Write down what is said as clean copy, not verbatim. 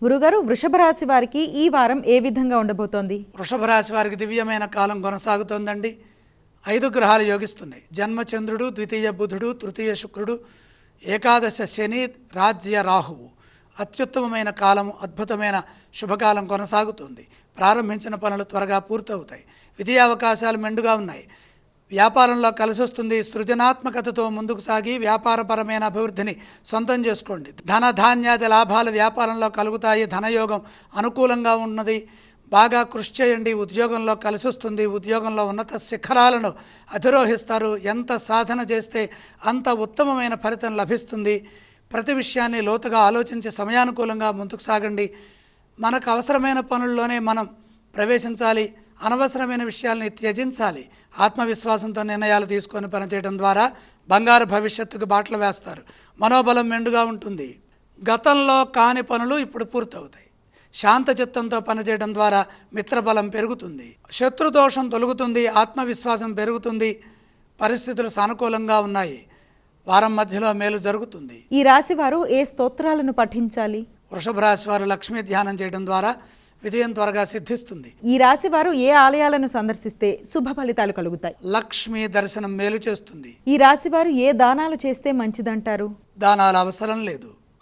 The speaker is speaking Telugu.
గురుగారు, వృషభ రాశి వారికి ఈ వారం ఏ విధంగా ఉండబోతోంది? వృషభ రాశి వారికి దివ్యమైన కాలం కొనసాగుతోందండి. 5 గ్రహాలు యోగిస్తున్నాయి. జన్మచంద్రుడు, ద్వితీయ బుధుడు, తృతీయ శుక్రుడు, ఏకాదశ శని, రాజ్య రాహువు. అత్యుత్తమమైన కాలము, అద్భుతమైన శుభకాలం కొనసాగుతుంది. ప్రారంభించిన పనులు త్వరగా పూర్తవుతాయి. విజయావకాశాలు మెండుగా ఉన్నాయి. వ్యాపారంలో కలిసొస్తుంది. సృజనాత్మకతతో ముందుకు సాగి వ్యాపారపరమైన అభివృద్ధిని సొంతం చేసుకోండి. ధన ధాన్యాది లాభాలు వ్యాపారంలో కలుగుతాయి. ధనయోగం అనుకూలంగా ఉన్నది. బాగా కృషి చేయండి. ఉద్యోగంలో కలిసొస్తుంది. ఉద్యోగంలో ఉన్నత శిఖరాలను అధిరోహిస్తారు. ఎంత సాధన చేస్తే అంత ఉత్తమమైన ఫలితం లభిస్తుంది. ప్రతి విషయాన్ని లోతుగా ఆలోచించి సమయానుకూలంగా ముందుకు సాగండి. మనకు అవసరమైన పనుల్లోనే మనం ప్రవేశించాలి. అనవసరమైన విషయాల్ని త్యజించాలి. ఆత్మవిశ్వాసంతో నిర్ణయాలు తీసుకొని పనిచేయడం ద్వారా బంగారు భవిష్యత్తుకు బాటలు వేస్తారు. మనోబలం మెండుగా ఉంటుంది. గతంలో కాని పనులు ఇప్పుడు పూర్తవుతాయి. శాంత చిత్తంతో పనిచేయడం ద్వారా మిత్రబలం పెరుగుతుంది. శత్రుదోషం తొలగుతుంది. ఆత్మవిశ్వాసం పెరుగుతుంది. పరిస్థితులు సానుకూలంగా ఉన్నాయి. వారం మధ్యలో మేలు జరుగుతుంది. ఈ రాశి వారు ఏ స్తోత్రాలను పఠించాలి? వృషభ రాశి వారు లక్ష్మీ ధ్యానం చేయడం ద్వారా విజయం త్వరగా సిద్ధిస్తుంది. ఈ రాశి వారు ఏ ఆలయాలను సందర్శిస్తే శుభ ఫలితాలు కలుగుతాయి? లక్ష్మీ దర్శనం మేలు చేస్తుంది. ఈ రాశి వారు ఏ దానాలు చేస్తే మంచిదంటారు? దానాలు అవసరం లేదు.